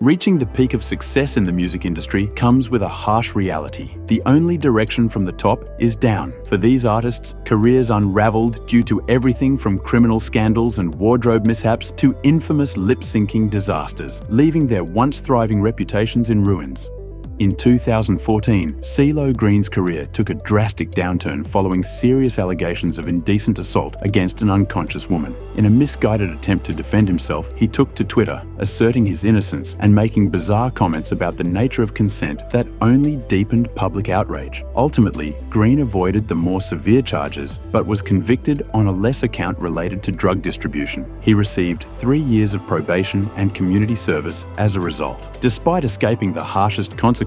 Reaching the peak of success in the music industry comes with a harsh reality. The only direction from the top is down. For these artists, careers unraveled due to everything from criminal scandals and wardrobe mishaps to infamous lip-syncing disasters, leaving their once thriving reputations in ruins. In 2014, CeeLo Green's career took a drastic downturn following serious allegations of indecent assault against an unconscious woman. In a misguided attempt to defend himself, he took to Twitter, asserting his innocence and making bizarre comments about the nature of consent that only deepened public outrage. Ultimately, Green avoided the more severe charges, but was convicted on a lesser count related to drug distribution. He received 3 years of probation and community service as a result. Despite escaping the harshest consequences,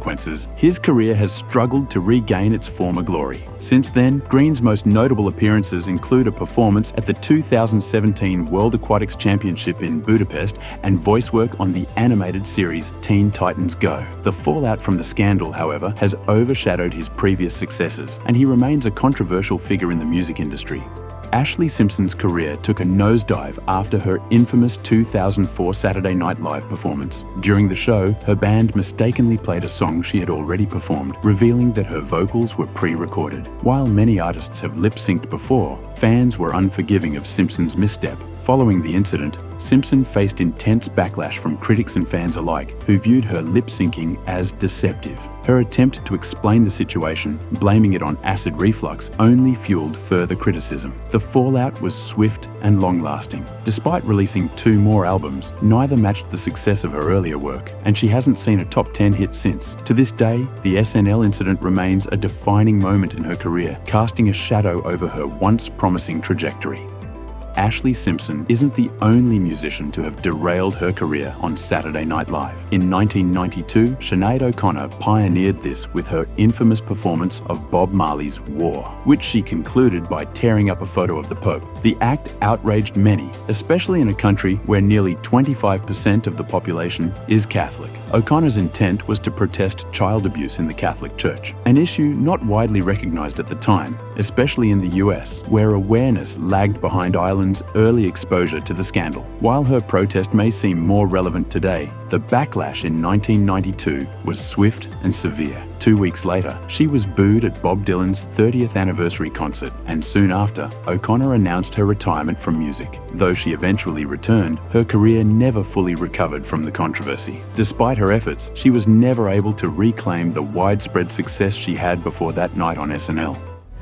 his career has struggled to regain its former glory. Since then, Green's most notable appearances include a performance at the 2017 World Aquatics Championship in Budapest and voice work on the animated series Teen Titans Go. The fallout from the scandal, however, has overshadowed his previous successes, and he remains a controversial figure in the music industry. Ashlee Simpson's career took a nosedive after her infamous 2004 Saturday Night Live performance. During the show, her band mistakenly played a song she had already performed, revealing that her vocals were pre-recorded. While many artists have lip-synced before, fans were unforgiving of Simpson's misstep. Following the incident, Simpson faced intense backlash from critics and fans alike, who viewed her lip-syncing as deceptive. Her attempt to explain the situation, blaming it on acid reflux, only fueled further criticism. The fallout was swift and long-lasting. Despite releasing 2 more albums, neither matched the success of her earlier work, and she hasn't seen a top 10 hit since. To this day, the SNL incident remains a defining moment in her career, casting a shadow over her once promising trajectory. Ashlee Simpson isn't the only musician to have derailed her career on Saturday Night Live. In 1992, Sinead O'Connor pioneered this with her infamous performance of Bob Marley's War, which she concluded by tearing up a photo of the Pope. The act outraged many, especially in a country where nearly 25% of the population is Catholic. O'Connor's intent was to protest child abuse in the Catholic Church, an issue not widely recognized at the time, especially in the US, where awareness lagged behind Ireland's early exposure to the scandal. While her protest may seem more relevant today, the backlash in 1992 was swift and severe. 2 weeks later, she was booed at Bob Dylan's 30th anniversary concert, and soon after, O'Connor announced her retirement from music. Though she eventually returned, her career never fully recovered from the controversy. Despite her efforts, she was never able to reclaim the widespread success she had before that night on SNL.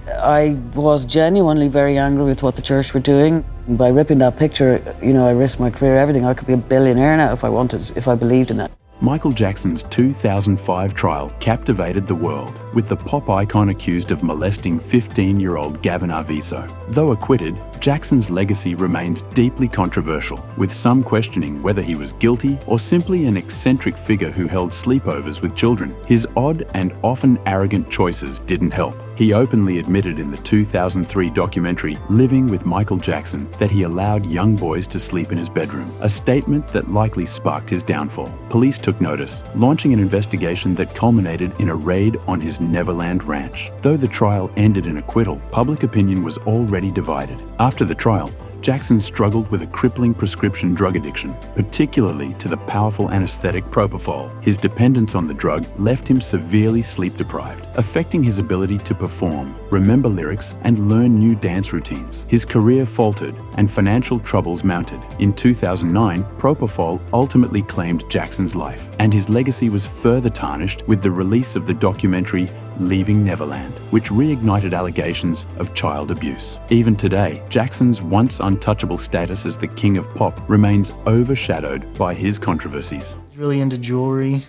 I was genuinely very angry with what the church were doing. By ripping that picture, I risked my career, everything. I could be a billionaire now if I wanted, if I believed in it. Michael Jackson's 2005 trial captivated the world, with the pop icon accused of molesting 15-year-old Gavin Arvizo. Though acquitted, Jackson's legacy remains deeply controversial, with some questioning whether he was guilty or simply an eccentric figure who held sleepovers with children. His odd and often arrogant choices didn't help. He openly admitted in the 2003 documentary Living with Michael Jackson that he allowed young boys to sleep in his bedroom, a statement that likely sparked his downfall. Police took notice, launching an investigation that culminated in a raid on his Neverland ranch. Though the trial ended in acquittal, public opinion was already divided. After the trial, Jackson struggled with a crippling prescription drug addiction, particularly to the powerful anesthetic propofol. His dependence on the drug left him severely sleep-deprived, affecting his ability to perform, remember lyrics, and learn new dance routines. His career faltered, and financial troubles mounted. In 2009, propofol ultimately claimed Jackson's life, and his legacy was further tarnished with the release of the documentary Leaving Neverland, which reignited allegations of child abuse. Even today, Jackson's once untouchable status as the king of pop remains overshadowed by his controversies. He's really into jewelry,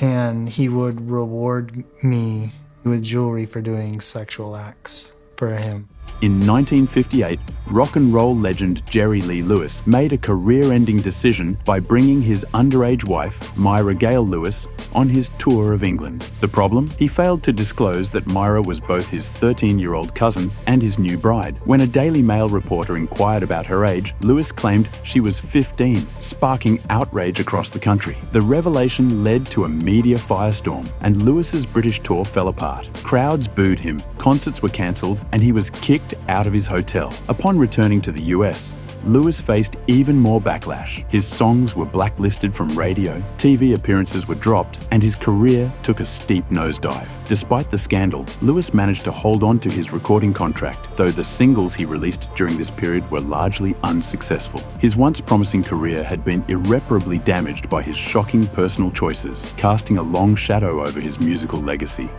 and he would reward me with jewelry for doing sexual acts for him. In 1958, rock and roll legend Jerry Lee Lewis made a career-ending decision by bringing his underage wife, Myra Gale Lewis, on his tour of England. The problem? He failed to disclose that Myra was both his 13-year-old cousin and his new bride. When a Daily Mail reporter inquired about her age, Lewis claimed she was 15, sparking outrage across the country. The revelation led to a media firestorm, and Lewis's British tour fell apart. Crowds booed him, concerts were cancelled, and he was kicked out of his hotel. Upon returning to the US, Lewis faced even more backlash. His songs were blacklisted from radio, TV appearances were dropped, and his career took a steep nosedive. Despite the scandal, Lewis managed to hold on to his recording contract, though the singles he released during this period were largely unsuccessful. His once promising career had been irreparably damaged by his shocking personal choices, casting a long shadow over his musical legacy.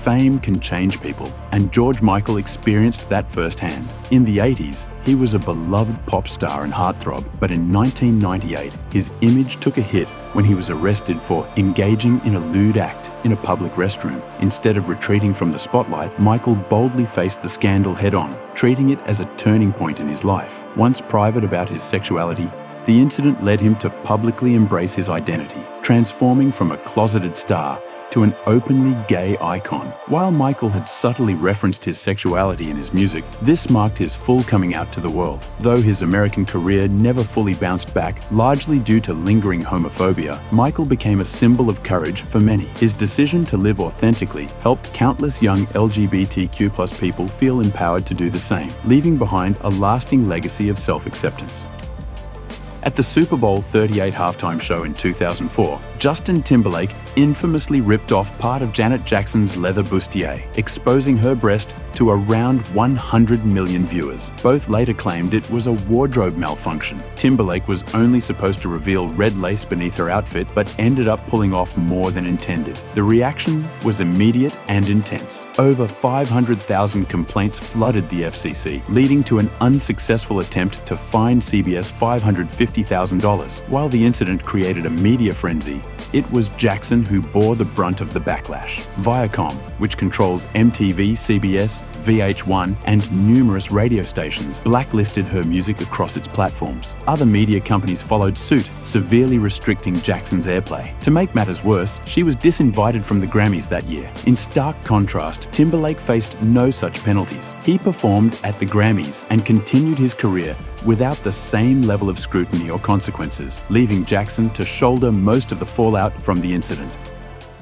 Fame can change people, and George Michael experienced that firsthand. In the 80s, he was a beloved pop star and heartthrob, but in 1998, his image took a hit when he was arrested for engaging in a lewd act in a public restroom. Instead of retreating from the spotlight, Michael boldly faced the scandal head-on, treating it as a turning point in his life. Once private about his sexuality, the incident led him to publicly embrace his identity, transforming from a closeted star to an openly gay icon. While Michael had subtly referenced his sexuality in his music, this marked his full coming out to the world. Though his American career never fully bounced back, largely due to lingering homophobia, Michael became a symbol of courage for many. His decision to live authentically helped countless young LGBTQ+ people feel empowered to do the same, leaving behind a lasting legacy of self-acceptance. At the Super Bowl 38 halftime show in 2004, Justin Timberlake infamously ripped off part of Janet Jackson's leather bustier, exposing her breast to around 100 million viewers. Both later claimed it was a wardrobe malfunction. Timberlake was only supposed to reveal red lace beneath her outfit, but ended up pulling off more than intended. The reaction was immediate and intense. Over 500,000 complaints flooded the FCC, leading to an unsuccessful attempt to fine CBS $550,000. While the incident created a media frenzy, it was Jackson who bore the brunt of the backlash. Viacom, which controls MTV, CBS, VH1, and numerous radio stations, blacklisted her music across its platforms. Other media companies followed suit, severely restricting Jackson's airplay. To make matters worse, she was disinvited from the Grammys that year. In stark contrast, Timberlake faced no such penalties. He performed at the Grammys and continued his career without the same level of scrutiny or consequences, leaving Jackson to shoulder most of the fallout from the incident.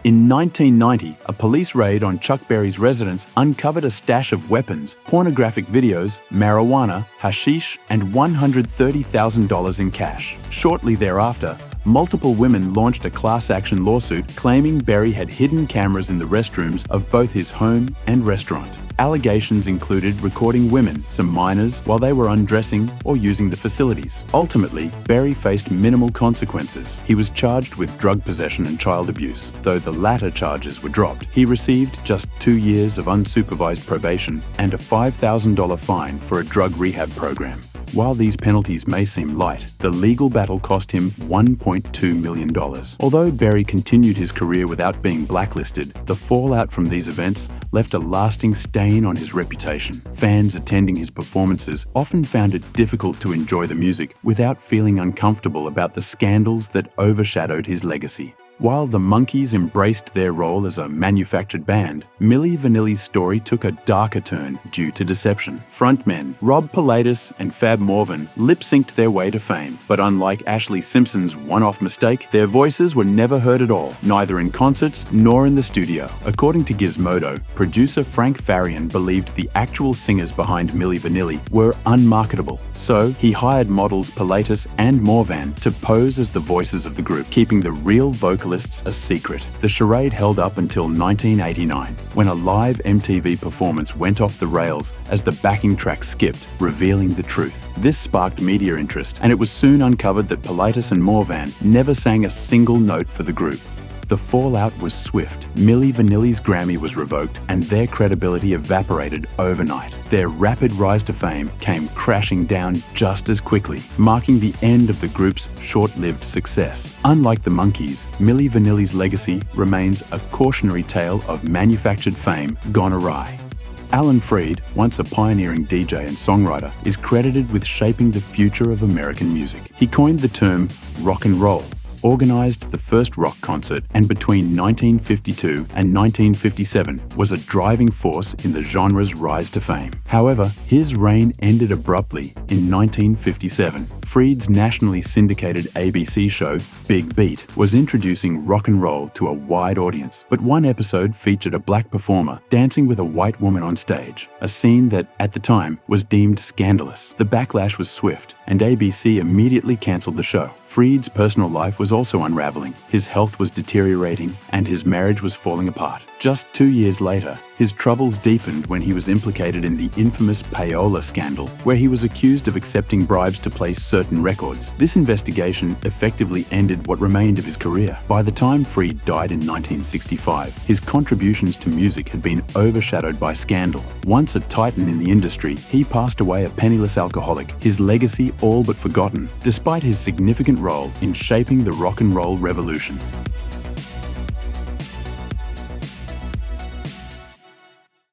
In 1990, a police raid on Chuck Berry's residence uncovered a stash of weapons, pornographic videos, marijuana, hashish, and $130,000 in cash. Shortly thereafter, multiple women launched a class action lawsuit claiming Berry had hidden cameras in the restrooms of both his home and restaurant. Allegations included recording women, some minors, while they were undressing or using the facilities. Ultimately, Berry faced minimal consequences. He was charged with drug possession and child abuse, though the latter charges were dropped. He received just 2 years of unsupervised probation and a $5,000 fine for a drug rehab program. While these penalties may seem light, the legal battle cost him $1.2 million. Although Berry continued his career without being blacklisted, the fallout from these events left a lasting stain on his reputation. Fans attending his performances often found it difficult to enjoy the music without feeling uncomfortable about the scandals that overshadowed his legacy. While the Monkees embraced their role as a manufactured band, Milli Vanilli's story took a darker turn due to deception. Frontmen Rob Pilatus and Fab Morvan lip-synced their way to fame, but unlike Ashlee Simpson's one-off mistake, their voices were never heard at all, neither in concerts nor in the studio. According to Gizmodo, producer Frank Farian believed the actual singers behind Milli Vanilli were unmarketable, so he hired models Pilatus and Morvan to pose as the voices of the group, keeping the real vocalists a secret. The charade held up until 1989, when a live MTV performance went off the rails as the backing track skipped, revealing the truth. This sparked media interest, and it was soon uncovered that Pilatus and Morvan never sang a single note for the group. The fallout was swift. Milli Vanilli's Grammy was revoked, and their credibility evaporated overnight. Their rapid rise to fame came crashing down just as quickly, marking the end of the group's short-lived success. Unlike the Monkees, Milli Vanilli's legacy remains a cautionary tale of manufactured fame gone awry. Alan Freed, once a pioneering DJ and songwriter, is credited with shaping the future of American music. He coined the term rock and roll, organized the first rock concert, and between 1952 and 1957 was a driving force in the genre's rise to fame. However, his reign ended abruptly in 1957. Freed's nationally syndicated ABC show, Big Beat, was introducing rock and roll to a wide audience, but one episode featured a black performer dancing with a white woman on stage, a scene that, at the time, was deemed scandalous. The backlash was swift, and ABC immediately cancelled the show. Freed's personal life was also unraveling. His health was deteriorating, and his marriage was falling apart. Just 2 years later, his troubles deepened when he was implicated in the infamous payola scandal, where he was accused of accepting bribes to place certain records. This investigation effectively ended what remained of his career. By the time Freed died in 1965, his contributions to music had been overshadowed by scandal. Once a titan in the industry, he passed away a penniless alcoholic, his legacy all but forgotten, despite his significant role in shaping the rock and roll revolution.